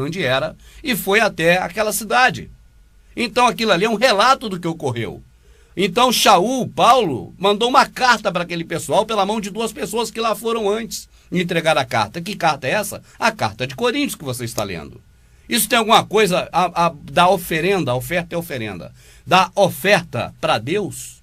onde era e foi até aquela cidade. Então aquilo ali é um relato do que ocorreu. Então Paulo, mandou uma carta para aquele pessoal pela mão de 2 pessoas que lá foram antes entregar a carta. Que carta é essa? A carta de Coríntios que você está lendo. Isso tem alguma coisa da oferenda, a oferta é oferenda, da oferta para Deus?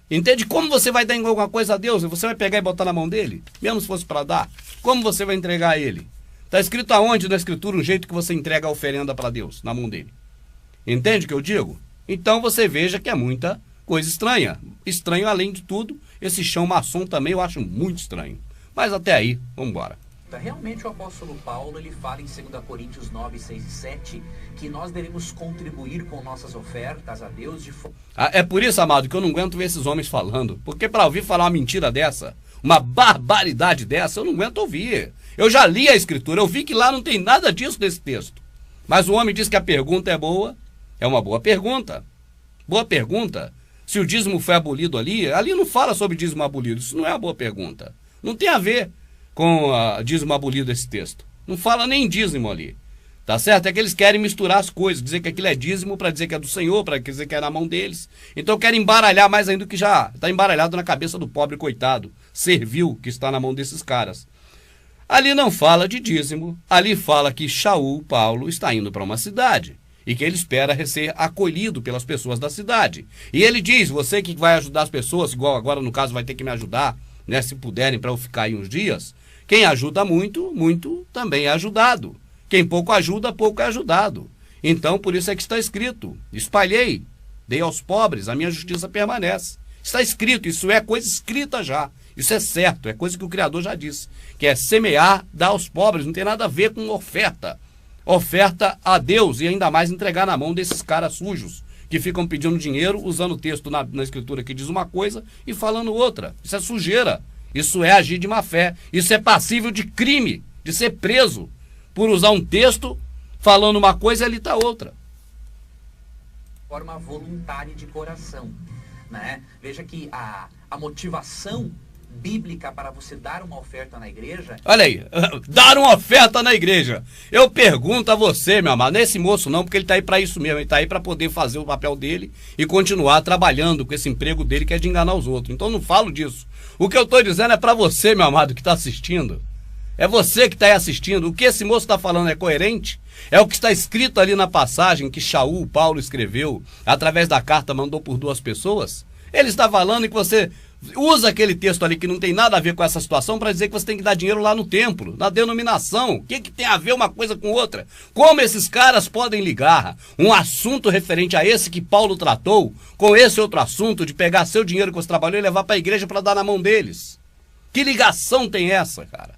Entende como você vai dar alguma coisa a Deus? Você vai pegar e botar na mão dele? Mesmo se fosse para dar? Como você vai entregar a ele? Está escrito aonde na Escritura um jeito que você entrega a oferenda para Deus, na mão dele? Entende o que eu digo? Então você veja que é muita coisa estranha. Estranho além de tudo, esse chão maçom também eu acho muito estranho. Mas até aí, vamos embora. Realmente o apóstolo Paulo, ele fala em 2 Coríntios 9, 6 e 7, que nós devemos contribuir com nossas ofertas a Deus de forma... É por isso, amado, que eu não aguento ver esses homens falando. Porque para ouvir falar uma mentira dessa, uma barbaridade dessa, eu não aguento ouvir. Eu já li a Escritura, eu vi que lá não tem nada disso nesse texto. Mas o homem diz que a pergunta é boa, é uma boa pergunta. Boa pergunta. Se o dízimo foi abolido ali não fala sobre dízimo abolido, isso não é uma boa pergunta. Não tem a ver com dízimo abolido esse texto. Não fala nem dízimo ali. Tá certo? É que eles querem misturar as coisas, dizer que aquilo é dízimo para dizer que é do Senhor, para dizer que é na mão deles. Então querem embaralhar mais ainda do que já está embaralhado na cabeça do pobre coitado, servil que está na mão desses caras. Ali não fala de dízimo, ali fala que Paulo está indo para uma cidade e que ele espera ser acolhido pelas pessoas da cidade. E ele diz, você que vai ajudar as pessoas, igual agora no caso vai ter que me ajudar, né, se puderem, para eu ficar aí uns dias. Quem ajuda muito, muito também é ajudado. Quem pouco ajuda, pouco é ajudado. Então, por isso é que está escrito, espalhei, dei aos pobres, a minha justiça permanece. Está escrito, isso é coisa escrita já. Isso é certo, é coisa que o Criador já disse, que é semear, dar aos pobres, não tem nada a ver com oferta. Oferta a Deus e ainda mais entregar na mão desses caras sujos, que ficam pedindo dinheiro, usando o texto na Escritura que diz uma coisa e falando outra. Isso é sujeira. Isso é agir de má fé. Isso é passível de crime, de ser preso, por usar um texto falando uma coisa e ali está outra. Forma voluntária de coração, né? Veja que a motivação bíblica para você dar uma oferta na igreja... Olha aí, dar uma oferta na igreja. Eu pergunto a você, meu amado, nesse moço não, porque ele está aí para isso mesmo, ele está aí para poder fazer o papel dele e continuar trabalhando com esse emprego dele que é de enganar os outros. Então não falo disso. O que eu estou dizendo é para você, meu amado, que está assistindo. É você que está aí assistindo. O que esse moço está falando é coerente? É o que está escrito ali na passagem que Paulo escreveu, através da carta, mandou por 2 pessoas? Ele está falando que você... usa aquele texto ali que não tem nada a ver com essa situação para dizer que você tem que dar dinheiro lá no templo, na denominação. O que tem a ver uma coisa com outra? Como esses caras podem ligar um assunto referente a esse que Paulo tratou com esse outro assunto de pegar seu dinheiro que você trabalhou e levar para a igreja para dar na mão deles? Que ligação tem essa, cara?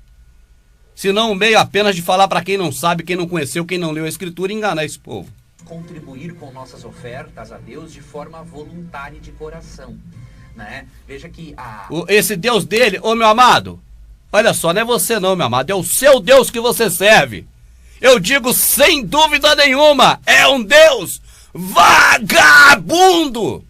Se não o meio apenas de falar para quem não sabe, quem não conheceu, quem não leu a Escritura e enganar esse povo. Contribuir com nossas ofertas a Deus de forma voluntária e de coração. Né? Veja que esse Deus dele, ô meu amado, olha só, não é você não, meu amado, é o seu Deus que você serve. Eu digo sem dúvida nenhuma, é um Deus vagabundo.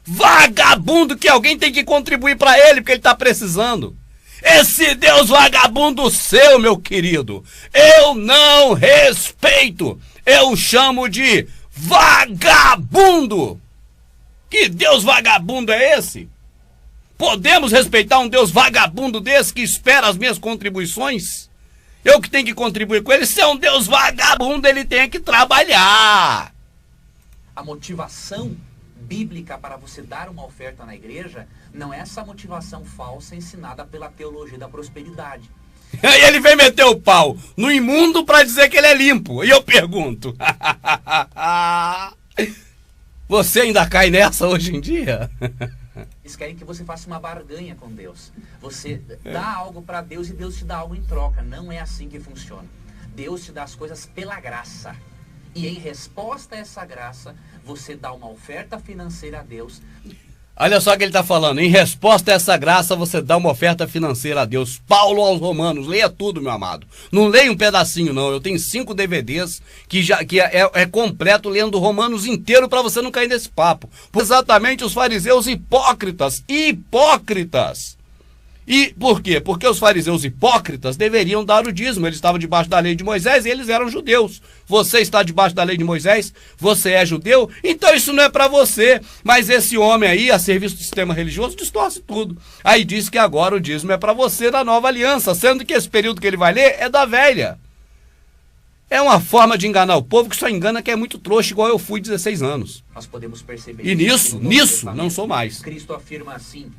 Vagabundo que alguém tem que contribuir para ele, porque ele está precisando. Esse Deus vagabundo seu, meu querido, eu não respeito, eu chamo de vagabundo. Que Deus vagabundo é esse? Podemos respeitar um Deus vagabundo desse que espera as minhas contribuições? Eu que tenho que contribuir com ele? Se é um Deus vagabundo, ele tem que trabalhar. A motivação bíblica para você dar uma oferta na igreja não é essa motivação falsa ensinada pela teologia da prosperidade. Aí ele vem meter o pau no imundo para dizer que ele é limpo. E eu pergunto... Você ainda cai nessa hoje em dia? Eles querem que você faça uma barganha com Deus. Você dá algo para Deus e Deus te dá algo em troca. Não é assim que funciona. Deus te dá as coisas pela graça. E em resposta a essa graça, você dá uma oferta financeira a Deus. Olha só o que ele está falando. Em resposta a essa graça, você dá uma oferta financeira a Deus. Paulo aos Romanos. Leia tudo, meu amado. Não leia um pedacinho, não. Eu tenho 5 DVDs que é completo lendo Romanos inteiro para você não cair nesse papo. Exatamente os fariseus hipócritas. Hipócritas. E por quê? Porque os fariseus hipócritas deveriam dar o dízimo. Eles estavam debaixo da lei de Moisés e eles eram judeus. Você está debaixo da lei de Moisés, você é judeu, então isso não é para você. Mas esse homem aí, a serviço do sistema religioso, distorce tudo. Aí diz que agora o dízimo é para você da nova aliança, sendo que esse período que ele vai ler é da velha. É uma forma de enganar o povo que só engana quem é muito trouxa, igual eu fui 16 anos. Nós podemos perceber E nisso não sou mais. Cristo afirma assim: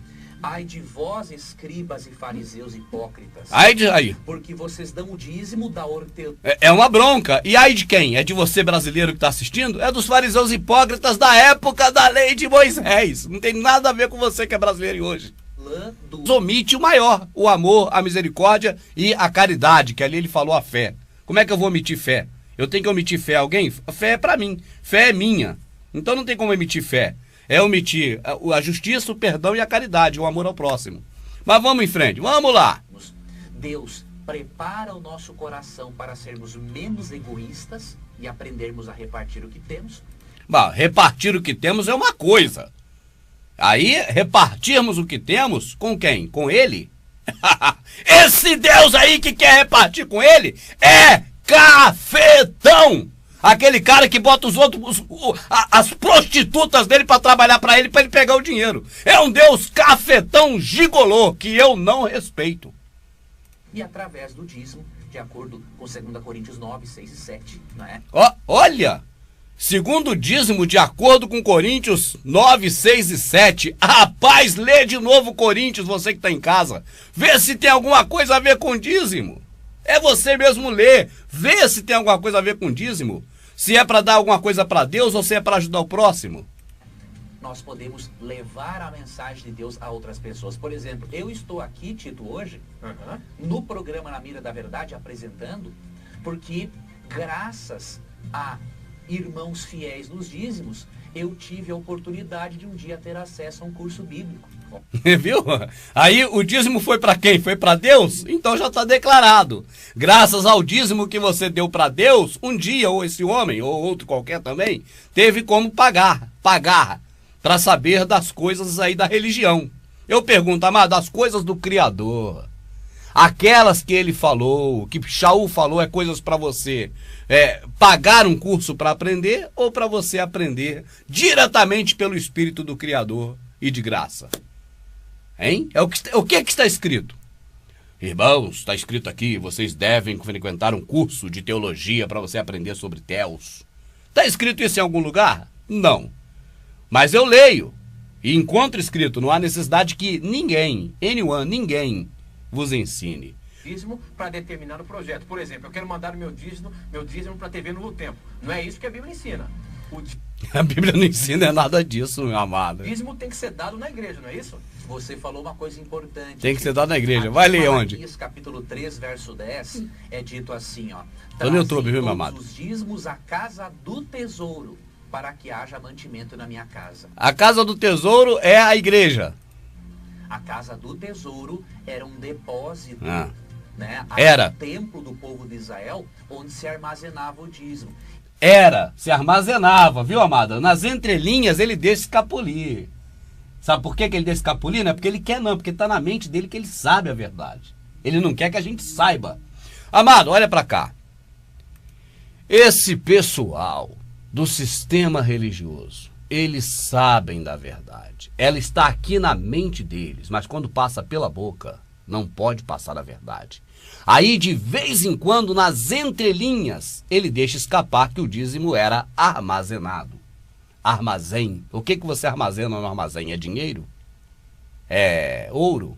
ai de vós, escribas e fariseus hipócritas, Aí. porque vocês dão o dízimo da hortelã. É uma bronca. E aí de quem? É de você, brasileiro, que está assistindo? É dos fariseus hipócritas da época da lei de Moisés. Não tem nada a ver com você que é brasileiro hoje. Omite o maior, o amor, a misericórdia e a caridade, que ali ele falou a fé. Como é que eu vou omitir fé? Eu tenho que omitir fé a alguém? A fé é para mim, fé é minha. Então não tem como omitir fé. É omitir a justiça, o perdão e a caridade, o amor ao próximo. Mas vamos em frente, vamos lá. Deus prepara o nosso coração para sermos menos egoístas e aprendermos a repartir o que temos. Bah, repartir o que temos é uma coisa. Aí, repartirmos o que temos com quem? Com ele? Esse Deus aí que quer repartir com ele é cafetão! Aquele cara que bota os outros, as prostitutas dele para trabalhar para ele pegar o dinheiro. É um Deus cafetão gigolô que eu não respeito. E através do dízimo, de acordo com 2 Coríntios 9, 6 e 7, não é? Olha, segundo o dízimo, de acordo com Coríntios 9, 6 e 7. Rapaz, lê de novo Coríntios, você que está em casa. Vê se tem alguma coisa a ver com dízimo. É você mesmo ler. Vê se tem alguma coisa a ver com dízimo. Se é para dar alguma coisa para Deus ou se é para ajudar o próximo. Nós podemos levar a mensagem de Deus a outras pessoas. Por exemplo, eu estou aqui, Tito, hoje, no programa Na Mira da Verdade, apresentando, porque graças a irmãos fiéis nos dízimos, eu tive a oportunidade de um dia ter acesso a um curso bíblico. Viu? Aí o dízimo foi para quem? Foi para Deus? Então já está declarado. Graças ao dízimo que você deu para Deus, um dia, ou esse homem, ou outro qualquer também, teve como pagar para saber das coisas aí da religião. Eu pergunto, amado, das coisas do Criador, aquelas que ele falou, que Shaul falou, é coisas para você pagar um curso para aprender ou para você aprender diretamente pelo Espírito do Criador e de graça? Hein? O que está escrito? Irmãos, está escrito aqui, vocês devem frequentar um curso de teologia para você aprender sobre Theos. Está escrito isso em algum lugar? Não. Mas eu leio e encontro escrito, não há necessidade que ninguém vos ensine. Dízimo para determinado projeto. Por exemplo, eu quero mandar o meu dízimo para a TV Novo Tempo. Não é isso que a Bíblia ensina. A Bíblia não ensina nada disso, meu amado. Dízimo tem que ser dado na igreja, não é isso? Você falou uma coisa importante. Tem que ser dado na igreja. Vai ler onde? Capítulo 3, verso 10, é dito assim, ó. Tô no YouTube, viu, meu amado? Os dízimos à casa do tesouro, para que haja mantimento na minha casa. A casa do tesouro é a igreja. A casa do tesouro era um depósito, né? Era. Um templo do povo de Israel, onde se armazenava o dízimo. Se armazenava, viu, amada? Nas entrelinhas ele deixa escapulir. Sabe por que ele deixa escapulir? Não é porque ele quer, não, porque está na mente dele que ele sabe a verdade. Ele não quer que a gente saiba. Amado, olha para cá. Esse pessoal do sistema religioso, eles sabem da verdade. Ela está aqui na mente deles, mas quando passa pela boca, não pode passar a verdade. Aí, de vez em quando, nas entrelinhas, ele deixa escapar que o dízimo era armazenado. Armazém. O que você armazena no armazém? É dinheiro? É ouro?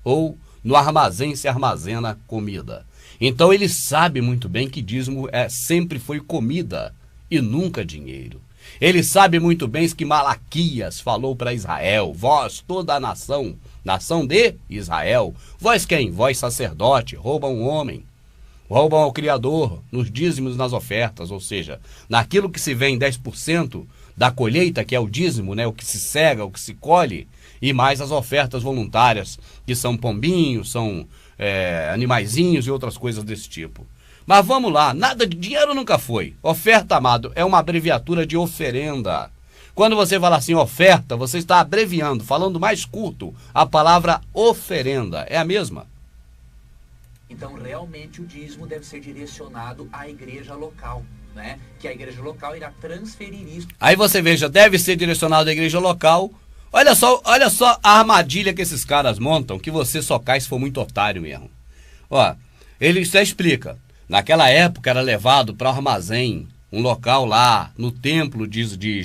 Ou no armazém se armazena comida? Então ele sabe muito bem que dízimo sempre foi comida e nunca dinheiro. Ele sabe muito bem que Malaquias falou para Israel: vós, toda a nação de Israel, vós quem? Vós sacerdote, roubam um homem, roubam ao Criador nos dízimos, nas ofertas, ou seja, naquilo que se vem 10% da colheita, que é o dízimo, né, o que se cega, o que se colhe, e mais as ofertas voluntárias, que são pombinhos, são animaizinhos e outras coisas desse tipo. Mas vamos lá, nada de dinheiro nunca foi. Oferta, amado, é uma abreviatura de oferenda. Quando você fala assim, oferta, você está abreviando, falando mais curto, a palavra oferenda. É a mesma? Então, realmente, o dízimo deve ser direcionado à igreja local, né? Que a igreja local irá transferir isso. Aí você veja, deve ser direcionado à igreja local. Olha só a armadilha que esses caras montam, que você só cai se for muito otário mesmo. Ó, ele já explica. Naquela época era levado para o armazém, um local lá no templo de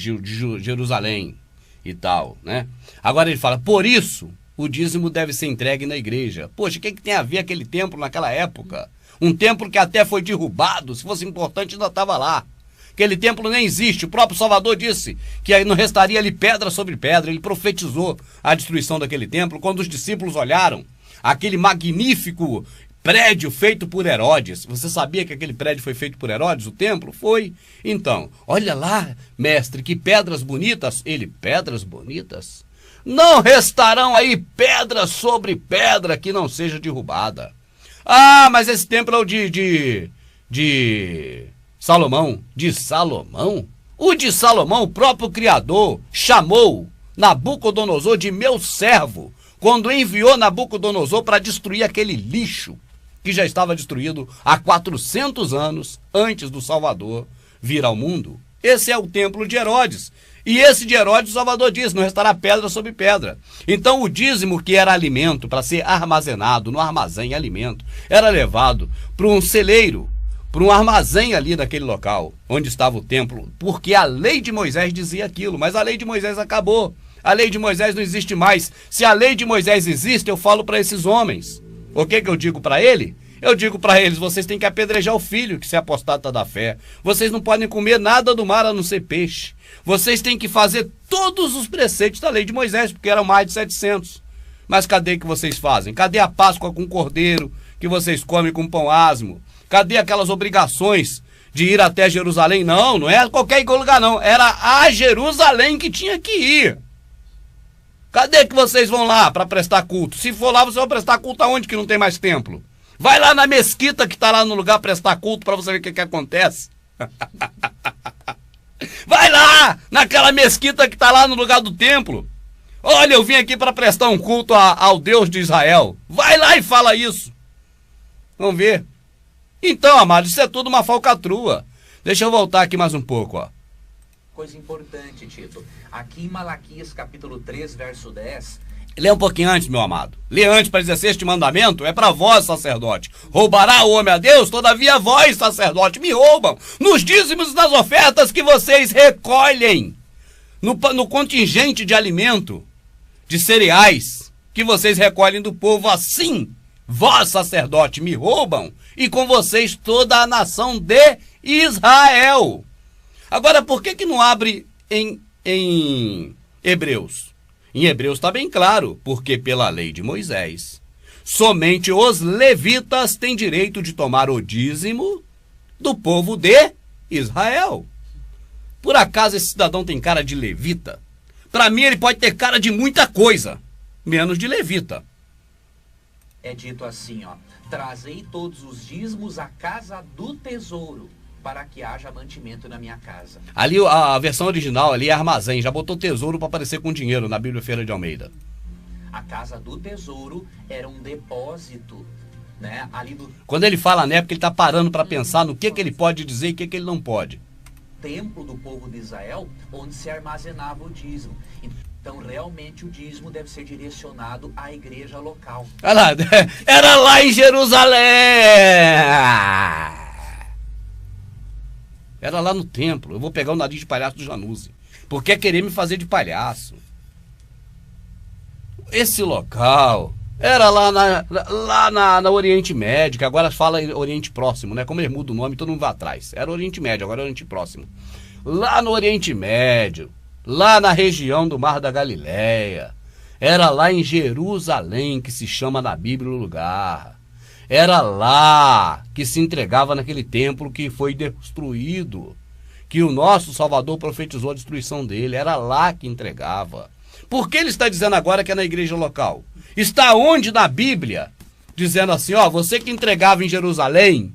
Jerusalém e tal, né? Agora ele fala, por isso o dízimo deve ser entregue na igreja. Poxa, o que tem a ver aquele templo naquela época? Um templo que até foi derrubado, se fosse importante ainda estava lá. Aquele templo nem existe, o próprio Salvador disse que aí não restaria ali pedra sobre pedra. Ele profetizou a destruição daquele templo quando os discípulos olharam aquele magnífico prédio feito por Herodes. Você sabia que aquele prédio foi feito por Herodes, o templo? Foi. Então, olha lá, mestre, que pedras bonitas. Ele, pedras bonitas? Não restarão aí pedra sobre pedra que não seja derrubada. Ah, mas esse templo é o de Salomão. De Salomão? O de Salomão, o próprio Criador, chamou Nabucodonosor de meu servo, quando enviou Nabucodonosor para destruir aquele lixo que já estava destruído há 400 anos antes do Salvador vir ao mundo. Esse é o templo de Herodes. E esse de Herodes, o Salvador diz, não restará pedra sobre pedra. Então o dízimo, que era alimento para ser armazenado no armazém, alimento, era levado para um celeiro, para um armazém ali naquele local, onde estava o templo, porque a lei de Moisés dizia aquilo, mas a lei de Moisés acabou. A lei de Moisés não existe mais. Se a lei de Moisés existe, eu falo para esses homens. O que eu digo para ele? Eu digo para eles, vocês têm que apedrejar o filho que se apostata da fé. Vocês não podem comer nada do mar a não ser peixe. Vocês têm que fazer todos os preceitos da lei de Moisés, porque eram mais de 700. Mas cadê que vocês fazem? Cadê a Páscoa com cordeiro que vocês comem com pão asmo? Cadê aquelas obrigações de ir até Jerusalém? Não, não é qualquer lugar não. Era a Jerusalém que tinha que ir. Cadê que vocês vão lá para prestar culto? Se for lá, você vai prestar culto aonde que não tem mais templo? Vai lá na mesquita que está lá no lugar prestar culto para você ver o que acontece. Vai lá naquela mesquita que está lá no lugar do templo. Olha, eu vim aqui para prestar um culto ao Deus de Israel. Vai lá e fala isso. Vamos ver. Então, amados, isso é tudo uma falcatrua. Deixa eu voltar aqui mais um pouco, ó. Coisa importante, Tito. Aqui em Malaquias, capítulo 3, verso 10... Lê um pouquinho antes, meu amado. Lê antes para dizer, este mandamento é para vós, sacerdote. Roubará o homem a Deus? Todavia vós, sacerdote, me roubam nos dízimos e nas ofertas que vocês recolhem, no contingente de alimento, de cereais, que vocês recolhem do povo. Assim, vós, sacerdote, me roubam, e com vocês toda a nação de Israel. Agora, por que não abre em Hebreus? Em Hebreus está bem claro, porque pela lei de Moisés, somente os levitas têm direito de tomar o dízimo do povo de Israel. Por acaso esse cidadão tem cara de levita? Para mim ele pode ter cara de muita coisa, menos de levita. É dito assim, ó, trazei todos os dízimos à casa do tesouro, para que haja mantimento na minha casa. Ali a versão original ali é armazém, já botou tesouro para aparecer com dinheiro na Bíblia Feira de Almeida. A casa do tesouro era um depósito, né? Ali do Quando ele fala, né, porque ele está parando para pensar no que ele pode dizer e o que ele não pode. Templo do povo de Israel, onde se armazenava o dízimo. Então, realmente, o dízimo deve ser direcionado à igreja local. Olha lá, era lá em Jerusalém! Era lá no templo. Eu vou pegar o nariz de palhaço do Januzzi. Porque é querer me fazer de palhaço. Esse local era lá na Oriente Médio, que agora fala Oriente Próximo, né? Como eles mudam o nome, todo mundo vai atrás. Era Oriente Médio, agora é Oriente Próximo. Lá no Oriente Médio, lá na região do Mar da Galileia. Era lá em Jerusalém, que se chama na Bíblia o lugar. Era lá que se entregava naquele templo que foi destruído, que o nosso Salvador profetizou a destruição dele. Era lá que entregava. Por que ele está dizendo agora que é na igreja local? Está onde na Bíblia? Dizendo assim, ó, você que entregava em Jerusalém,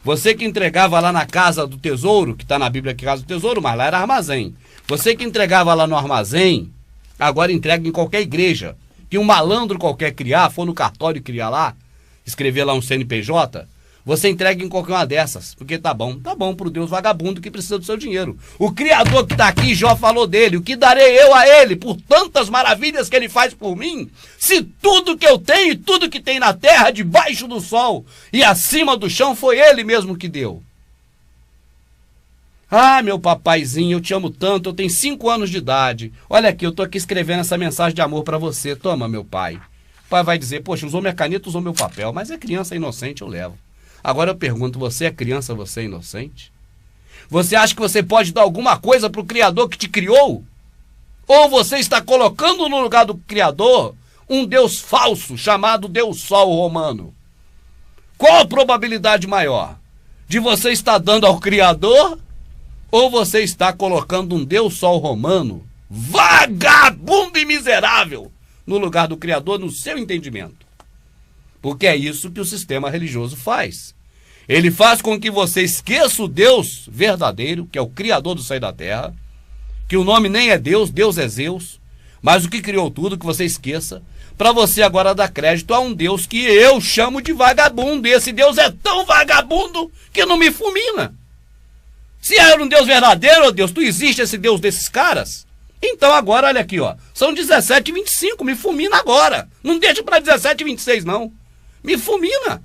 Você que entregava lá na casa do tesouro, que está na Bíblia que é casa do tesouro, mas lá era armazém. Você que entregava lá no armazém, agora entrega em qualquer igreja. Que um malandro qualquer criar, for no cartório criar lá, escrever lá um CNPJ, você entrega em qualquer uma dessas. Porque tá bom pro Deus vagabundo que precisa do seu dinheiro. O Criador que tá aqui, Jó falou dele, o que darei eu a ele por tantas maravilhas que ele faz por mim, se tudo que eu tenho e tudo que tem na terra, debaixo do sol e acima do chão, foi ele mesmo que deu. Ah, meu papaizinho, eu te amo tanto, eu tenho 5 anos de idade. Olha aqui, eu tô aqui escrevendo essa mensagem de amor pra você. Toma, meu pai. O pai vai dizer, poxa, usou minha caneta, usou meu papel, mas é criança inocente, eu levo. Agora eu pergunto, você é criança, você é inocente? Você acha que você pode dar alguma coisa pro Criador que te criou? Ou você está colocando no lugar do Criador um Deus falso, chamado Deus Sol romano? Qual a probabilidade maior? De você estar dando ao Criador? Ou você está colocando um Deus Sol romano, vagabundo e miserável, no lugar do Criador, no seu entendimento? Porque é isso que o sistema religioso faz. Ele faz com que você esqueça o Deus verdadeiro, que é o Criador do céu e da terra, que o nome nem é Deus, Deus é Zeus, mas o que criou tudo, que você esqueça, para você agora dar crédito a um Deus que eu chamo de vagabundo. E esse Deus é tão vagabundo que não me fulmina. Se era um Deus verdadeiro, oh Deus, tu existe esse Deus desses caras? Então agora, olha aqui, ó, são 17h25, me fulmina agora. Não deixa para 17h26, não. Me fulmina.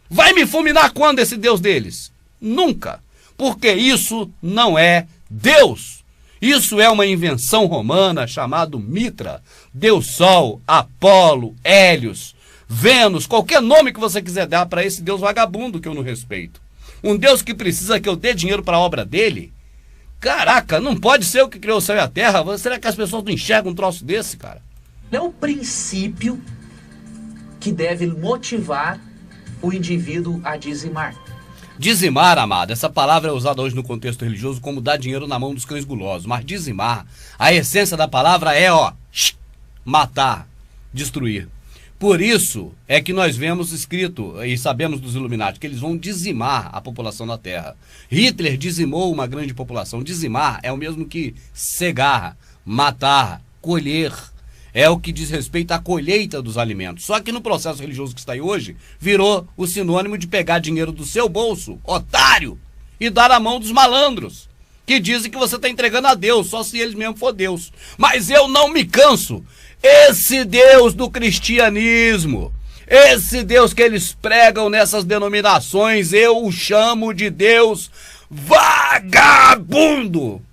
Vai me fulminar quando esse Deus deles? Nunca. Porque isso não é Deus. Isso é uma invenção romana chamada Mitra. Deus Sol, Apolo, Hélios, Vênus, qualquer nome que você quiser dar para esse Deus vagabundo que eu não respeito. Um Deus que precisa que eu dê dinheiro para a obra dele? Caraca, não pode ser o que criou o céu e a terra. Será que as pessoas não enxergam um troço desse, cara? É o princípio que deve motivar o indivíduo a dizimar. Dizimar, amado, essa palavra é usada hoje no contexto religioso como dar dinheiro na mão dos cães gulosos. Mas dizimar, a essência da palavra é, matar, destruir. Por isso é que nós vemos escrito, e sabemos dos Illuminati, que eles vão dizimar a população da Terra. Hitler dizimou uma grande população. Dizimar é o mesmo que cegar, matar, colher. É o que diz respeito à colheita dos alimentos. Só que no processo religioso que está aí hoje, virou o sinônimo de pegar dinheiro do seu bolso, otário, e dar à mão dos malandros, que dizem que você está entregando a Deus, só se eles mesmo for Deus. Mas eu não me canso. Esse Deus do cristianismo, esse Deus que eles pregam nessas denominações, eu o chamo de Deus vagabundo.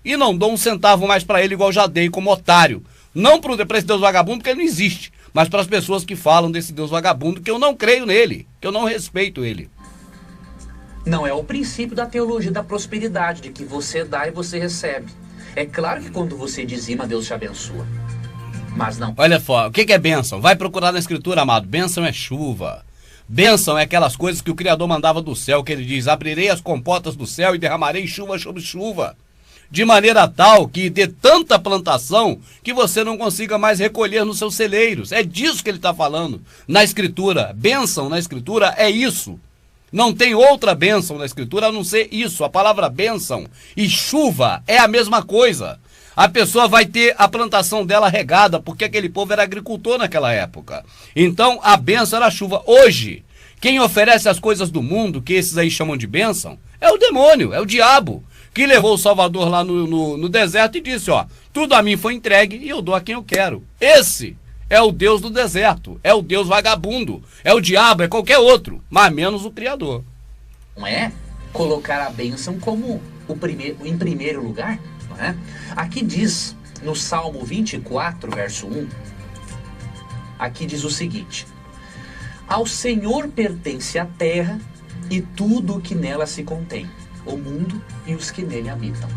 E não dou um centavo mais para ele, igual já dei como otário. Não para esse Deus vagabundo, porque ele não existe, mas para as pessoas que falam desse Deus vagabundo, que eu não creio nele, que eu não respeito ele. Não é o princípio da teologia da prosperidade, de que você dá e você recebe. É claro que quando você dizima, Deus te abençoa. Mas não. Olha só, o que é bênção? Vai procurar na escritura, amado. Bênção é chuva. Bênção é aquelas coisas que o Criador mandava do céu, que ele diz, abrirei as comportas do céu e derramarei chuva sobre chuva. De maneira tal que dê tanta plantação que você não consiga mais recolher nos seus celeiros. É disso que ele está falando na escritura. Bênção na escritura é isso. Não tem outra bênção na escritura a não ser isso. A palavra bênção e chuva é a mesma coisa. A pessoa vai ter a plantação dela regada, porque aquele povo era agricultor naquela época. Então, a bênção era a chuva. Hoje, quem oferece as coisas do mundo, que esses aí chamam de bênção, é o demônio, é o diabo, que levou o Salvador lá no deserto e disse, tudo a mim foi entregue e eu dou a quem eu quero. Esse é o Deus do deserto, é o Deus vagabundo, é o diabo, é qualquer outro, mas menos o Criador. Não é colocar a bênção como em primeiro lugar? É? Aqui diz, no Salmo 24, verso 1, aqui diz o seguinte: ao Senhor pertence a terra e tudo o que nela se contém, o mundo e os que nele habitam.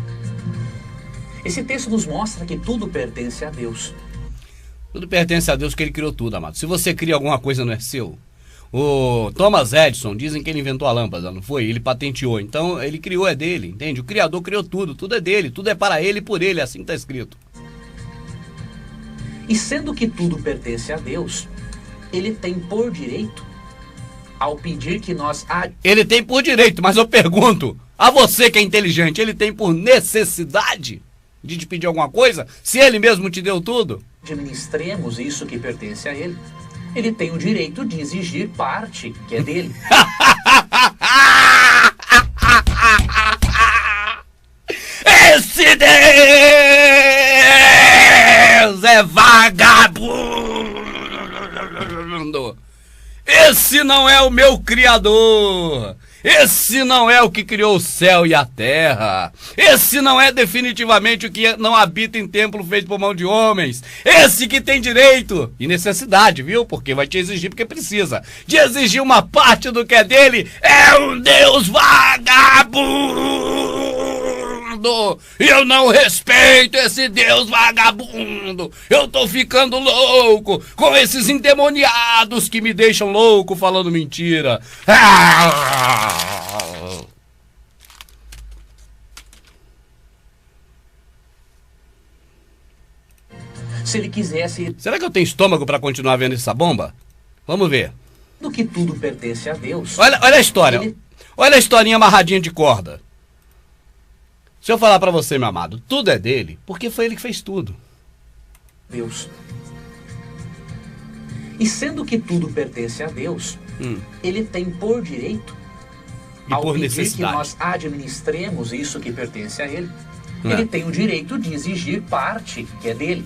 Esse texto nos mostra que tudo pertence a Deus. Tudo pertence a Deus, que ele criou tudo, amado. Se você cria alguma coisa, não é seu. O Thomas Edison, dizem que ele inventou a lâmpada, não foi? Ele patenteou, então ele criou, é dele, entende? O Criador criou tudo, tudo é dele, tudo é para ele e por ele, é assim que está escrito. E sendo que tudo pertence a Deus, ele tem por direito ao pedir que nós Ele tem por direito, mas eu pergunto, a você que é inteligente, ele tem por necessidade de te pedir alguma coisa? Se ele mesmo te deu tudo? administremos isso que pertence a ele, ele tem o direito de exigir parte que é dele. Esse Deus é vagabundo. Esse não é o meu Criador. Esse não é o que criou o céu e a terra. Esse não é definitivamente o que não habita em templo feito por mão de homens. Esse que tem direito e necessidade, viu? Porque vai te exigir porque precisa. De exigir uma parte do que é dele. É um Deus vagabundo. Eu não respeito esse Deus vagabundo. Eu tô ficando louco com esses endemoniados que me deixam louco falando mentira. Se ele quisesse... Será que eu tenho estômago para continuar vendo essa bomba? Vamos ver. Do que tudo pertence a Deus. Olha a história. Olha a historinha amarradinha de corda. Se eu falar pra você, meu amado, tudo é dele, porque foi ele que fez tudo. Deus. E sendo que tudo pertence a Deus, ele tem por direito, e ao por pedir necessidade, que nós administremos isso que pertence a ele, ele tem o direito de exigir parte que é dele.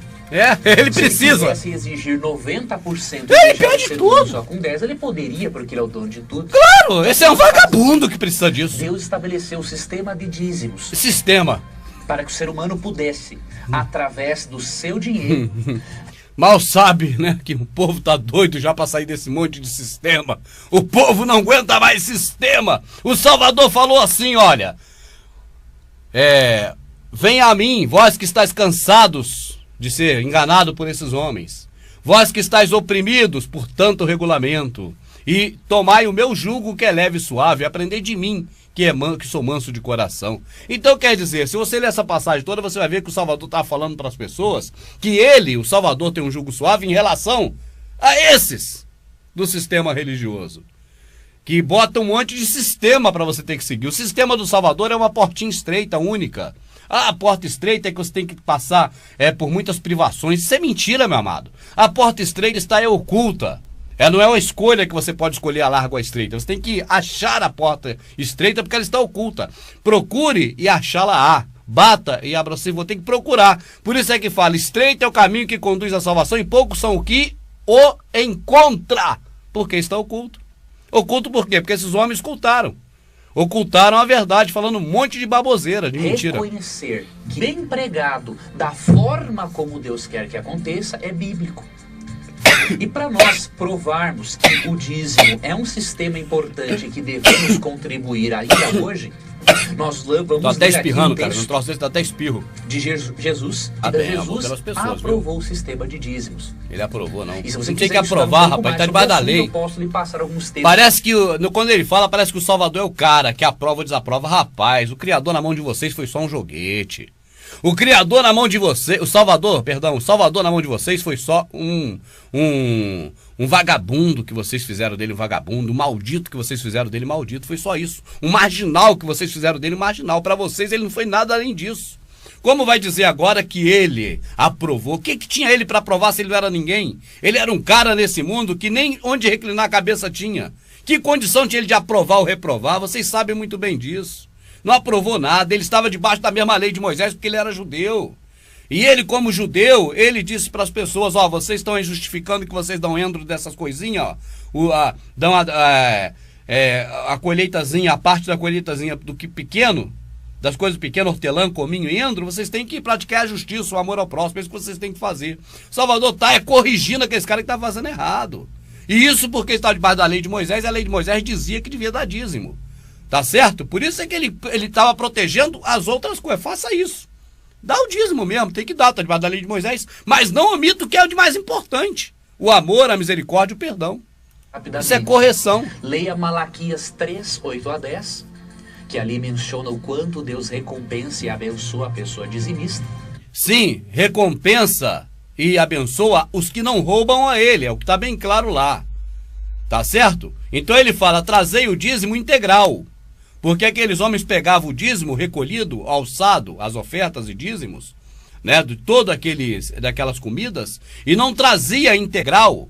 Ele precisa. Se ele quisesse exigir 90%, ele pede tudo. Só com 10 ele poderia, porque ele é o dono de tudo. Claro, esse é um vagabundo que precisa disso. Deus estabeleceu o sistema de dízimos. Sistema. Para que o ser humano pudesse, através do seu dinheiro... Mal sabe, né, que o povo tá doido já pra sair desse monte de sistema. O povo não aguenta mais sistema. O Salvador falou assim, olha... Venha a mim, vós que estáis cansados de ser enganado por esses homens. Vós que estáis oprimidos por tanto regulamento. E tomai o meu jugo que é leve e suave. Aprendei de mim, que sou manso de coração. Então quer dizer, se você ler essa passagem toda, você vai ver que o Salvador está falando para as pessoas que ele, o Salvador, tem um jugo suave em relação a esses do sistema religioso. Que bota um monte de sistema para você ter que seguir. O sistema do Salvador é uma portinha estreita, única. A porta estreita é que você tem que passar por muitas privações. Isso é mentira, meu amado. A porta estreita está oculta. Não é uma escolha que você pode escolher a larga ou a estreita. Você tem que achar a porta estreita porque ela está oculta. Procure e achá-la. Bata e abra. Você vai ter que procurar. Por isso é que fala, estreito é o caminho que conduz à salvação e poucos são o que o encontra. Porque está oculto. Oculto por quê? Porque esses homens ocultaram a verdade, falando um monte de baboseira, de mentira. Reconhecer que bem pregado da forma como Deus quer que aconteça é bíblico. E para nós provarmos que o dízimo é um sistema importante que devemos contribuir ainda hoje, nós vamos tô até espirrando, cara, não trouxe dá até espirro. De Jesus, Jesus aprovou o sistema de dízimos. Ele aprovou, não. E se você não tem que aprovar, rapaz, tá debaixo da lei. Eu posso lhe passar alguns textos. Parece que, quando ele fala, parece que o Salvador é o cara que aprova ou desaprova. Rapaz, o Criador na mão de vocês foi só um joguete. O Criador na mão de vocês, o Salvador na mão de vocês foi só um vagabundo que vocês fizeram dele um vagabundo, um maldito que vocês fizeram dele maldito, foi só isso. Um marginal que vocês fizeram dele marginal. Para vocês ele não foi nada além disso. Como vai dizer agora que ele aprovou? O que tinha ele para aprovar se ele não era ninguém? Ele era um cara nesse mundo que nem onde reclinar a cabeça tinha. Que condição tinha ele de aprovar ou reprovar? Vocês sabem muito bem disso. Não aprovou nada, ele estava debaixo da mesma lei de Moisés porque ele era judeu. E ele, como judeu, ele disse para as pessoas, vocês estão aí justificando que vocês dão endro dessas coisinhas, dão a colheitazinha, a parte da colheitazinha do que pequeno, das coisas pequenas, hortelã, cominho e endro, vocês têm que praticar a justiça, o amor ao próximo, é isso que vocês têm que fazer. O Salvador está corrigindo aqueles caras que estavam fazendo errado. E isso porque estava debaixo da lei de Moisés, e a lei de Moisés dizia que devia dar dízimo. Tá certo? Por isso é que ele estava protegendo as outras coisas. Faça isso. Dá o dízimo mesmo, tem que dar, tá debaixo da lei de Moisés. Mas não omita o que é o de mais importante. O amor, a misericórdia e o perdão. Isso é correção. Leia Malaquias 3, 8 a 10, que ali menciona o quanto Deus recompensa e abençoa a pessoa dizimista. Sim, recompensa e abençoa os que não roubam a ele. É o que está bem claro lá. Tá certo? Então ele fala, trazei o dízimo integral. Porque aqueles homens pegavam o dízimo recolhido, alçado, as ofertas e dízimos, né, de daquelas comidas, e não trazia integral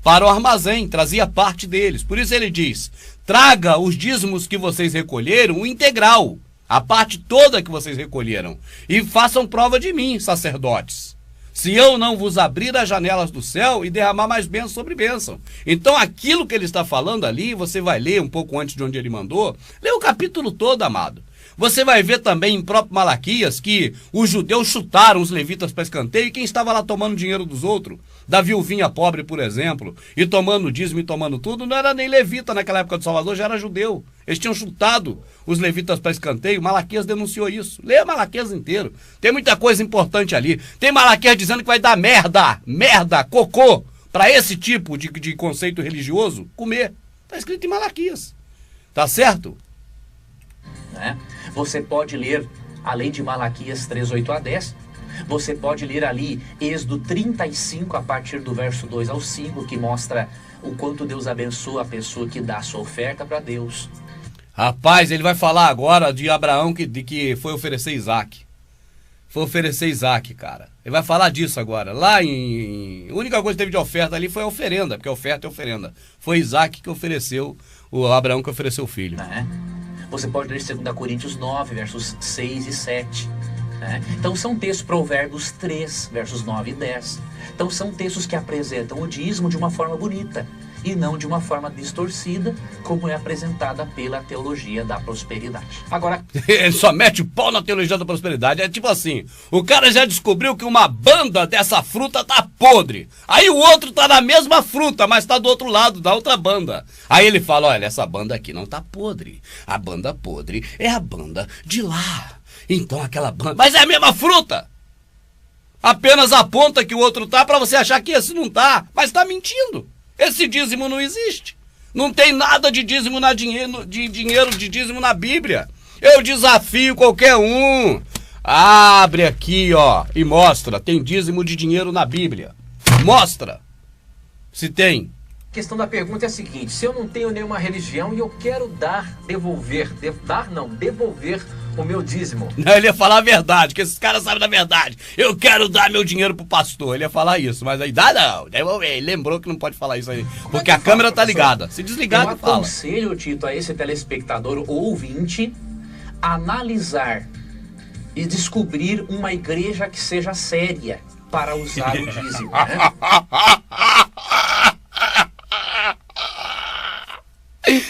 para o armazém, trazia parte deles. Por isso ele diz, traga os dízimos que vocês recolheram, o integral, a parte toda que vocês recolheram, e façam prova de mim, sacerdotes, se eu não vos abrir as janelas do céu e derramar mais bênção sobre bênção. Então aquilo que ele está falando ali, você vai ler um pouco antes de onde ele mandou, lê o capítulo todo, amado. Você vai ver também em próprio Malaquias que os judeus chutaram os levitas para escanteio, e quem estava lá tomando dinheiro dos outros, da viuvinha pobre, por exemplo, e tomando dízimo e tomando tudo, não era nem levita naquela época de Salvador, já era judeu. Eles tinham chutado os levitas para escanteio. Malaquias denunciou isso. Leia Malaquias inteiro. Tem muita coisa importante ali. Tem Malaquias dizendo que vai dar merda, cocô, para esse tipo de conceito religioso comer. Está escrito em Malaquias. Tá certo? Né? Você pode ler, além de Malaquias 3:8-10, você pode ler ali Êxodo 35, a partir do verso 2 ao 5, que mostra o quanto Deus abençoa a pessoa que dá a sua oferta para Deus. Rapaz, ele vai falar agora de Abraão que foi oferecer Isaac. Foi oferecer Isaac, cara. Ele vai falar disso agora. Lá a única coisa que teve de oferta ali foi a oferenda, porque oferta é oferenda. Foi Isaac que ofereceu, o Abraão que ofereceu o filho. Né? Você pode ler 2 Coríntios 9, versos 6 e 7. Né? Então são textos, Provérbios 3, versos 9 e 10. Então são textos que apresentam o dízimo de uma forma bonita e não de uma forma distorcida, como é apresentada pela teologia da prosperidade. Agora, ele só mete o pau na teologia da prosperidade. É tipo assim, o cara já descobriu que uma banda dessa fruta tá podre. Aí o outro tá na mesma fruta, mas tá do outro lado, da outra banda. Aí ele fala, olha, essa banda aqui não tá podre. A banda podre é a banda de lá. Então aquela banda... Mas é a mesma fruta! Apenas aponta que o outro tá pra você achar que esse não tá, mas tá mentindo. Esse dízimo não existe. Não tem nada de dízimo de dízimo na Bíblia. Eu desafio qualquer um. Abre aqui, ó, e mostra. Tem dízimo de dinheiro na Bíblia. Mostra. Se tem. A questão da pergunta é a seguinte: se eu não tenho nenhuma religião e eu quero devolver o meu dízimo. Não, ele ia falar a verdade, que esses caras sabem da verdade. Eu quero dar meu dinheiro pro pastor. Ele ia falar isso, mas aí dá não. Ele lembrou que não pode falar isso aí, porque a câmera tá ligada. Se desligar, ele fala. Eu aconselho, Tito, a esse telespectador ou ouvinte analisar e descobrir uma igreja que seja séria para usar o dízimo, né?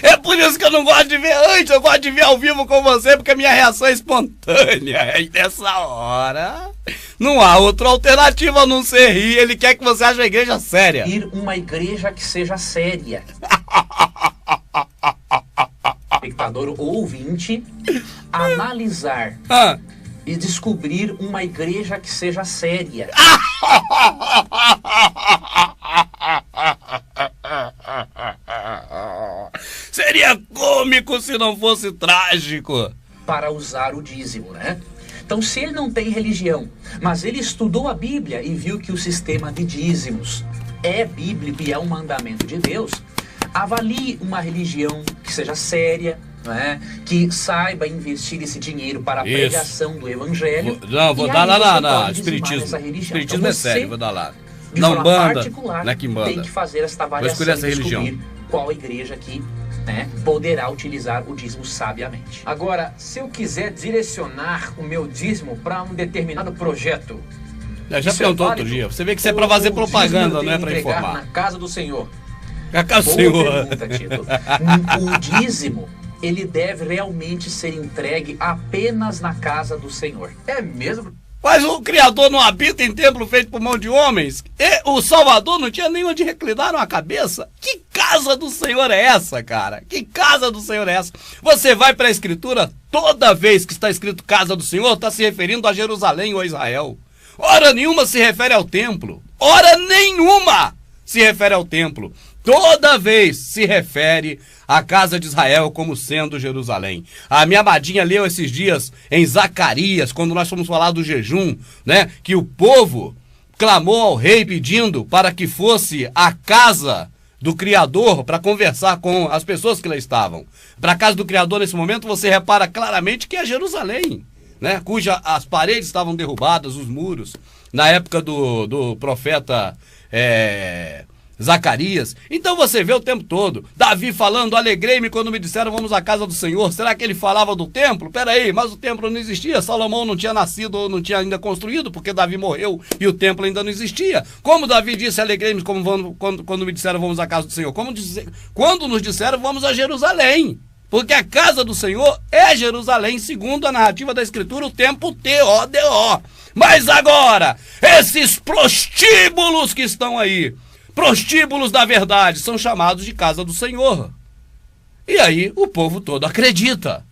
É por isso que eu não gosto de ver antes, eu gosto de ver ao vivo com você, porque a minha reação é espontânea. E nessa hora, não há outra alternativa a não ser rir. Ele quer que você ache a igreja séria. Ir uma igreja que seja séria. Espectador ou ouvinte, analisar e descobrir uma igreja que seja séria. Seria cômico se não fosse trágico. Para usar o dízimo, né? Então, se ele não tem religião, mas ele estudou a Bíblia e viu que o sistema de dízimos é bíblico e é um mandamento de Deus, avalie uma religião que seja séria, né? Que saiba investir esse dinheiro para a pregação do evangelho. Vou dar lá na Espiritismo. Espiritismo então, é sério, vou dar lá. Não banda, particular, né, que banda. Tem que fazer esta avaliação essa e descobrir religião. Qual igreja que, né, poderá utilizar o dízimo sabiamente. Agora, se eu quiser direcionar o meu dízimo para um determinado projeto, já perguntou outro dia. Você vê que isso é para fazer propaganda, não é para informar. Na casa do Senhor. Na casa do Senhor. Pergunta, Tito. O dízimo, ele deve realmente ser entregue apenas na casa do Senhor. É mesmo? Mas o Criador não habita em templo feito por mão de homens? E o Salvador não tinha nem onde reclinar a cabeça? Que casa do Senhor é essa, cara? Que casa do Senhor é essa? Você vai para a Escritura, toda vez que está escrito casa do Senhor, está se referindo a Jerusalém ou a Israel. Hora nenhuma se refere ao templo. Hora nenhuma se refere ao templo. Toda vez se refere à casa de Israel como sendo Jerusalém. A minha amadinha leu esses dias em Zacarias, quando nós fomos falar do jejum, né? Que o povo clamou ao rei pedindo para que fosse a casa do Criador para conversar com as pessoas que lá estavam. Para a casa do Criador, nesse momento, você repara claramente que é Jerusalém, né? Cuja as paredes estavam derrubadas, os muros, na época do profeta Zacarias. Então você vê o tempo todo Davi falando: alegrei-me quando me disseram vamos à casa do Senhor. Será que ele falava do templo? Peraí, mas o templo não existia, Salomão não tinha nascido ou não tinha ainda construído, porque Davi morreu e o templo ainda não existia. Como Davi disse: alegrei-me quando me disseram vamos à casa do Senhor? Quando nos disseram vamos a Jerusalém, porque a casa do Senhor é Jerusalém, segundo a narrativa da Escritura, o templo T-O-D-O. Mas agora, esses prostíbulos que estão aí, prostíbulos da verdade, são chamados de casa do Senhor. E aí o povo todo acredita.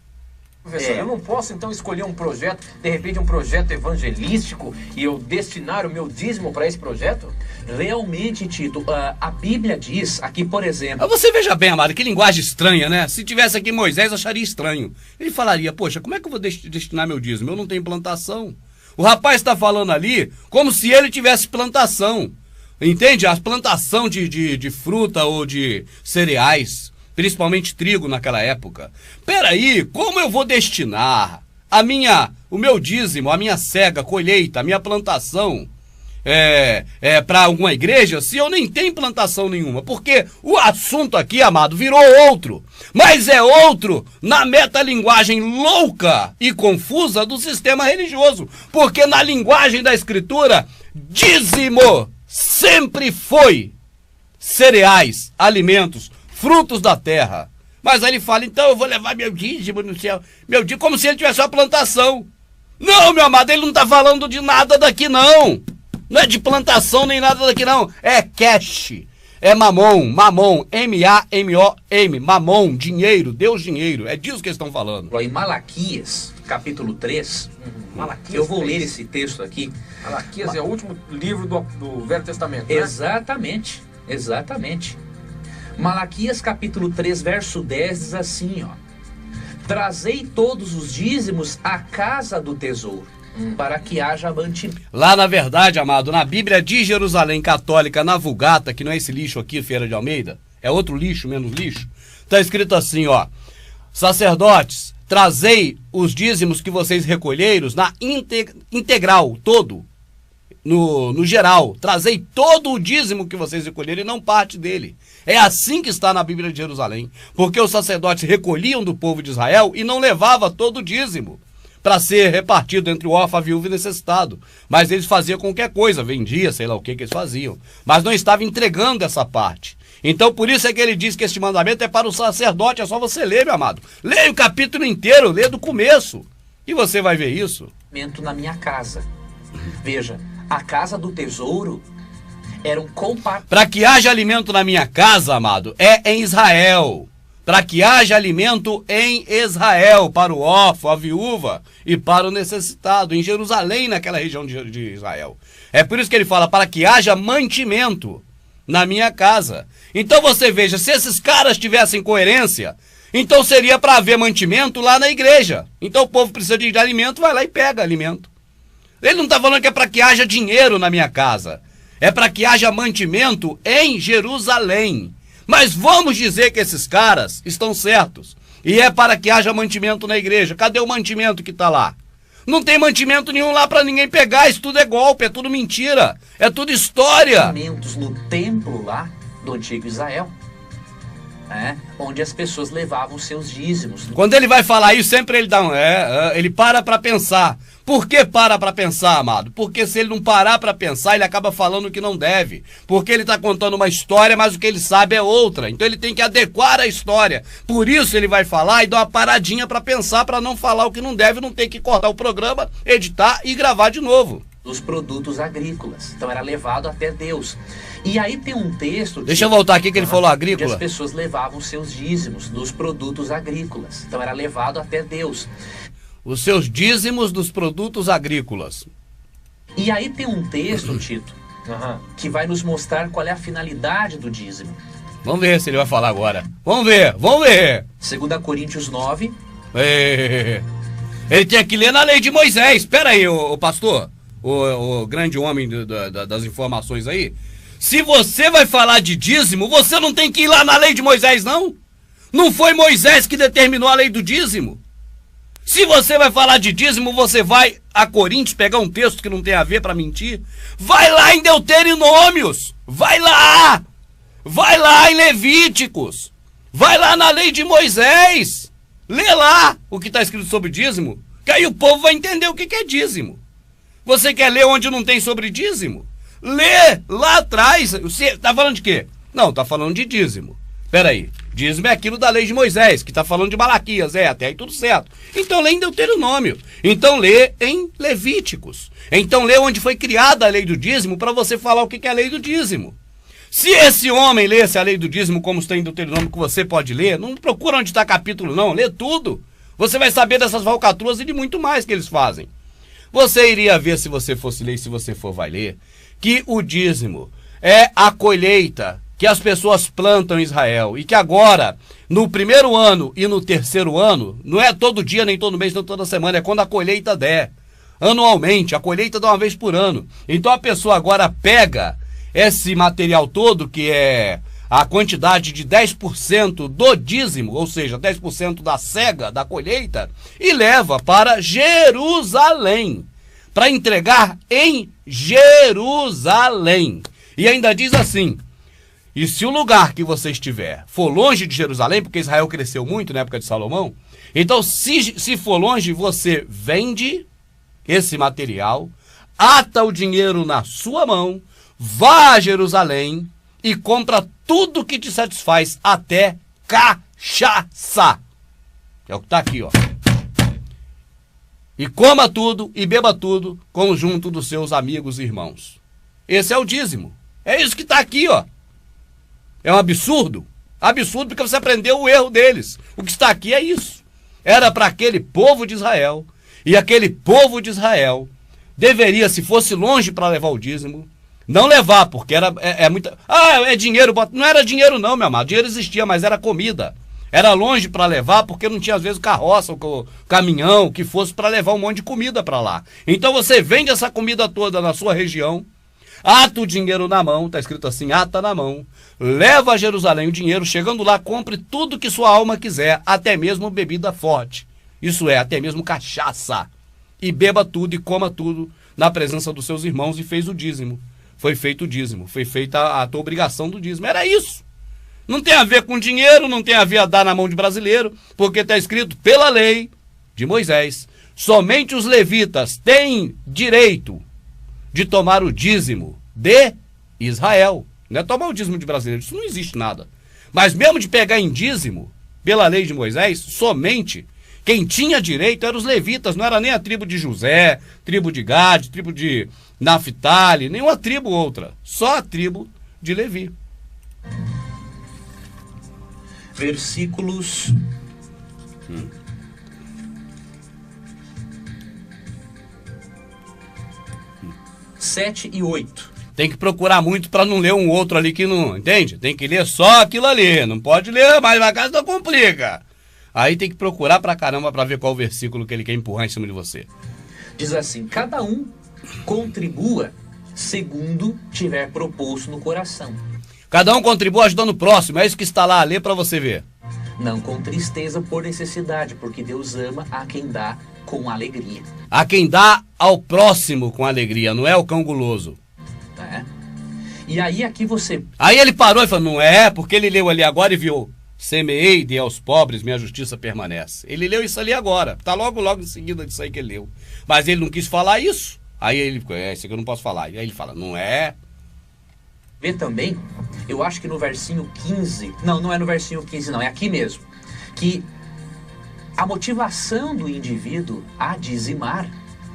Professor, eu não posso então escolher um projeto, de repente um projeto evangelístico, e eu destinar o meu dízimo para esse projeto? Realmente, Tito, a Bíblia diz aqui, por exemplo... Você veja bem, amado, que linguagem estranha, né? Se tivesse aqui Moisés, acharia estranho. Ele falaria: poxa, como é que eu vou destinar meu dízimo? Eu não tenho plantação. O rapaz está falando ali como se ele tivesse plantação. Entende? A plantação de fruta ou de cereais, principalmente trigo naquela época. Peraí, como eu vou destinar o meu dízimo, a minha cega, colheita, a minha plantação para alguma igreja, se eu nem tenho plantação nenhuma? Porque o assunto aqui, amado, virou outro. Mas é outro na metalinguagem louca e confusa do sistema religioso. Porque na linguagem da Escritura, dízimo sempre foi cereais, alimentos, frutos da terra. Mas aí ele fala: então eu vou levar meu dízimo no céu, meu dízimo, como se ele tivesse uma plantação. Não, meu amado, ele não está falando de nada daqui não. Não é de plantação nem nada daqui não. É cash, é mamon, M-A-M-O-M, mamon, dinheiro, Deus dinheiro. É disso que eles estão falando. Em Malaquias, capítulo 3, Malaquias eu vou 3. ler esse texto aqui. Malaquias é o último livro do Velho Testamento, né? Exatamente, exatamente. Malaquias capítulo 3, verso 10 diz assim, ó: trazei todos os dízimos à casa do tesouro, para que haja mantimento. Lá, na verdade, amado, na Bíblia de Jerusalém Católica, na Vulgata, que não é esse lixo aqui, Feira de Almeida, é outro lixo, menos lixo, tá escrito assim, ó: sacerdotes, trazei os dízimos que vocês recolheram na integral, todo, no geral, trazei todo o dízimo que vocês recolheram e não parte dele. É assim que está na Bíblia de Jerusalém, porque os sacerdotes recolhiam do povo de Israel e não levava todo o dízimo para ser repartido entre o órfão, a viúva e o necessitado. Mas eles faziam qualquer coisa, vendia, sei lá o que eles faziam, mas não estavam entregando essa parte. Então por isso é que ele diz que este mandamento é para o sacerdote. É só você ler, meu amado. Leia o capítulo inteiro, lê do começo, e você vai ver isso. Na minha casa. Veja, a casa do tesouro era um compartimento. Para que haja alimento na minha casa, amado, é em Israel. Para que haja alimento em Israel, para o órfão, a viúva e para o necessitado, em Jerusalém, naquela região de Israel. É por isso que ele fala: para que haja mantimento na minha casa. Então você veja, se esses caras tivessem coerência, então seria para haver mantimento lá na igreja. Então o povo precisa de alimento, vai lá e pega alimento. Ele não está falando que é para que haja dinheiro na minha casa, é para que haja mantimento em Jerusalém. Mas vamos dizer que esses caras estão certos, e é para que haja mantimento na igreja. Cadê o mantimento que está lá? Não tem mantimento nenhum lá para ninguém pegar. Isso tudo é golpe, é tudo mentira, é tudo história. No templo lá do antigo Israel, onde as pessoas levavam seus dízimos. Quando ele vai falar isso, sempre ele dá ele para pensar. Por que para pensar, amado? Porque se ele não parar para pensar, ele acaba falando o que não deve. Porque ele está contando uma história, mas o que ele sabe é outra. Então ele tem que adequar a história. Por isso ele vai falar e dá uma paradinha para pensar, para não falar o que não deve, não ter que cortar o programa, editar e gravar de novo. Dos produtos agrícolas. Então era levado até Deus. E aí tem um texto... Deixa eu voltar aqui que ele falou agrícola. Onde as pessoas levavam seus dízimos dos produtos agrícolas. Então era levado até Deus. Os seus dízimos dos produtos agrícolas. E aí tem um texto, Tito, que vai nos mostrar qual é a finalidade do dízimo. Vamos ver se ele vai falar agora. Vamos ver. 2 Coríntios 9. Ele tem que ler na lei de Moisés. Espera aí, o pastor, o grande homem das informações aí. Se você vai falar de dízimo, você não tem que ir lá na lei de Moisés, não. Não foi Moisés que determinou a lei do dízimo. Se você vai falar de dízimo, você vai a Coríntios pegar um texto que não tem a ver para mentir. Vai lá em Deuteronômios. Vai lá. Vai lá em Levíticos. Vai lá na lei de Moisés. Lê lá o que está escrito sobre dízimo. Que aí o povo vai entender o que é dízimo. Você quer ler onde não tem sobre dízimo? Lê lá atrás. Você está falando de quê? Não, está falando de dízimo. Espera aí. Dízimo é aquilo da lei de Moisés, que está falando de Malaquias, até aí tudo certo. Então lê em Deuteronômio, então lê em Levíticos, então lê onde foi criada a lei do dízimo para você falar o que é a lei do dízimo. Se esse homem lesse a lei do dízimo como está em Deuteronômio, que você pode ler, não procura onde está capítulo não, lê tudo. Você vai saber dessas falcatruas e de muito mais que eles fazem. Você iria ver, se você fosse ler, se você for vai ler, que o dízimo é a colheita que as pessoas plantam em Israel, e que agora, no primeiro ano e no terceiro ano, não é todo dia, nem todo mês, nem toda semana, é quando a colheita der. Anualmente, a colheita dá uma vez por ano. Então a pessoa agora pega esse material todo, que é a quantidade de 10% do dízimo, ou seja, 10% da cega da colheita, e leva para Jerusalém, para entregar em Jerusalém. E ainda diz assim: e se o lugar que você estiver for longe de Jerusalém, porque Israel cresceu muito na época de Salomão, então se for longe, você vende esse material, ata o dinheiro na sua mão, vá a Jerusalém e compra tudo que te satisfaz, até cachaça. É o que está aqui, ó. E coma tudo e beba tudo conjunto dos seus amigos e irmãos. Esse é o dízimo. É isso que está aqui, ó. É um absurdo. Absurdo porque você aprendeu o erro deles. O que está aqui é isso. Era para aquele povo de Israel. E aquele povo de Israel deveria, se fosse longe para levar o dízimo, não levar, porque é muita... Ah, é dinheiro. Não era dinheiro não, meu amado. Dinheiro existia, mas era comida. Era longe para levar, porque não tinha às vezes carroça ou caminhão que fosse para levar um monte de comida para lá. Então você vende essa comida toda na sua região, ata o dinheiro na mão, está escrito assim, ata na mão, leva a Jerusalém o dinheiro, chegando lá, compre tudo que sua alma quiser, até mesmo bebida forte, isso é, até mesmo cachaça, e beba tudo e coma tudo na presença dos seus irmãos, e fez o dízimo. Foi feito o dízimo, foi feita a tua obrigação do dízimo, era isso. Não tem a ver com dinheiro, não tem a ver a dar na mão de brasileiro, porque está escrito pela lei de Moisés, somente os levitas têm direito de tomar o dízimo de Israel. Não é tomar o dízimo de brasileiro, isso não existe nada. Mas mesmo de pegar em dízimo, pela lei de Moisés, somente quem tinha direito eram os levitas, não era nem a tribo de José, tribo de Gade, tribo de Naftali, nenhuma tribo outra, só a tribo de Levi. Versículos 7 e 8. Tem que procurar muito para não ler um outro ali que não... Entende? Tem que ler só aquilo ali. Não pode ler mais na casa, não complica. Aí tem que procurar pra caramba para ver qual o versículo que ele quer empurrar em cima de você. Diz assim: cada um contribua segundo tiver proposto no coração. Cada um contribua ajudando o próximo. É isso que está lá. Lê para você ver. Não com tristeza por necessidade, porque Deus ama a quem dá com alegria. A quem dá ao próximo com alegria, não é o cão guloso. Tá? E aí aqui você... Aí ele parou e falou, não é, porque ele leu ali agora e viu, semeei, dei aos pobres, minha justiça permanece. Ele leu isso ali agora, tá logo em seguida disso aí que ele leu. Mas ele não quis falar isso. Aí ele ficou, isso aqui eu não posso falar. E aí ele fala, não é... Vê também, eu acho que no versinho 15, não é no versinho 15 não, é aqui mesmo, que a motivação do indivíduo a dizimar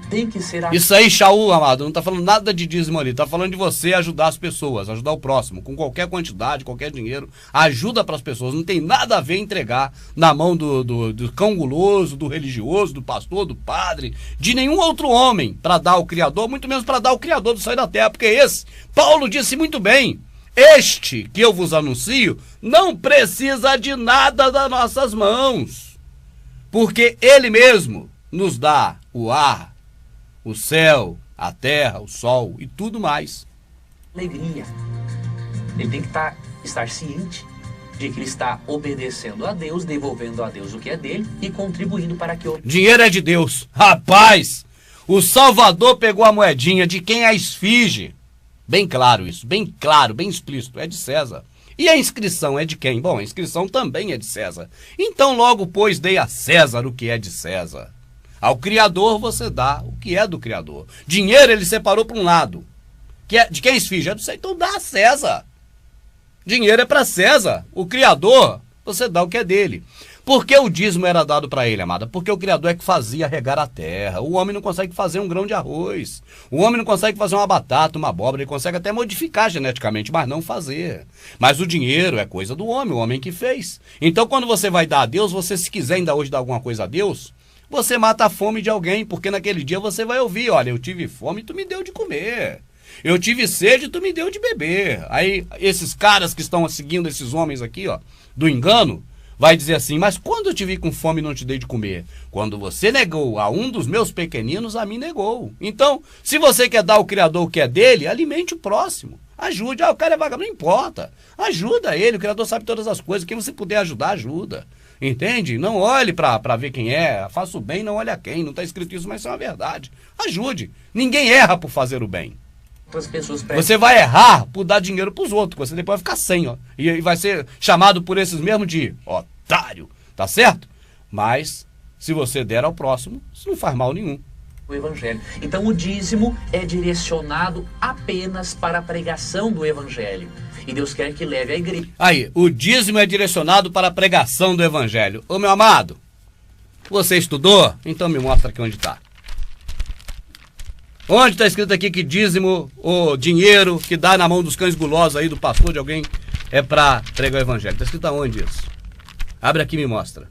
tem que ser... Isso aí, Shaul, amado, não está falando nada de dízimo ali, está falando de você ajudar as pessoas, ajudar o próximo, com qualquer quantidade, qualquer dinheiro, ajuda para as pessoas, não tem nada a ver entregar na mão do cão guloso, do religioso, do pastor, do padre, de nenhum outro homem para dar ao Criador, muito menos para dar ao Criador do céu e da terra, porque esse, Paulo disse muito bem, este que eu vos anuncio não precisa de nada das nossas mãos, porque ele mesmo nos dá o ar, o céu, a terra, o sol e tudo mais. Alegria. Ele tem que estar ciente de que ele está obedecendo a Deus, devolvendo a Deus o que é dele e contribuindo para que o Dinheiro é de Deus. Rapaz, o Salvador pegou a moedinha de quem a esfinge. Bem claro isso, bem claro, bem explícito. É de César. E a inscrição é de quem? Bom, a inscrição também é de César. Então logo, pois, dei a César o que é de César. Ao Criador você dá o que é do Criador. Dinheiro ele separou para um lado. De quem a esfinge? É do César. Então dá a César. Dinheiro é para César. O Criador, você dá o que é dele. Por que o dízimo era dado para ele, amada? Porque o Criador é que fazia regar a terra. O homem não consegue fazer um grão de arroz. O homem não consegue fazer uma batata, uma abóbora. Ele consegue até modificar geneticamente, mas não fazer. Mas o dinheiro é coisa do homem, o homem que fez. Então, quando você vai dar a Deus, você, se quiser ainda hoje dar alguma coisa a Deus, você mata a fome de alguém, porque naquele dia você vai ouvir, olha, eu tive fome e tu me deu de comer. Eu tive sede e tu me deu de beber. Aí esses caras que estão seguindo esses homens aqui, ó, do engano, vai dizer assim, mas quando eu te vi com fome e não te dei de comer? Quando você negou a um dos meus pequeninos, a mim negou. Então, se você quer dar ao Criador o que é dele, alimente o próximo. Ajude. Ah, o cara é vagabundo, não importa. Ajuda ele, o Criador sabe todas as coisas. Quem você puder ajudar, ajuda. Entende? Não olhe para ver quem é. Faça o bem, não olhe a quem. Não está escrito isso, mas isso é uma verdade. Ajude. Ninguém erra por fazer o bem. Você vai errar por dar dinheiro pros outros, você depois vai ficar sem, ó. E vai ser chamado por esses mesmos de otário, tá certo? Mas, se você der ao próximo, isso não faz mal nenhum. O Evangelho. Então o dízimo é direcionado apenas para a pregação do Evangelho. E Deus quer que leve a igreja. Aí, o dízimo é direcionado para a pregação do Evangelho. Ô meu amado, você estudou? Então me mostra aqui onde está. Onde está escrito aqui que dízimo, o dinheiro que dá na mão dos cães gulosos aí, do pastor, de alguém, é para pregar o Evangelho? Está escrito aonde isso? Abre aqui e me mostra.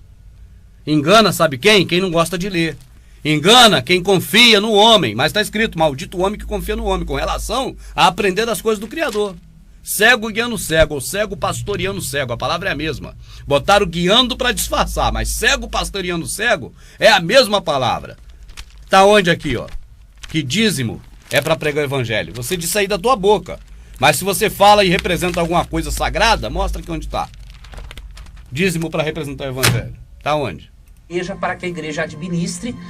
Engana, sabe quem? Quem não gosta de ler. Engana quem confia no homem. Mas está escrito, maldito o homem que confia no homem, com relação a aprender das coisas do Criador. Cego guiando cego, ou cego pastoreando cego, a palavra é a mesma. Botaram guiando para disfarçar, mas cego pastoreando cego é a mesma palavra. Está onde aqui, ó? Que dízimo é para pregar o Evangelho. Você disse aí da tua boca. Mas se você fala e representa alguma coisa sagrada, mostra aqui onde está. Dízimo para representar o Evangelho. Está onde? Para que a igreja administre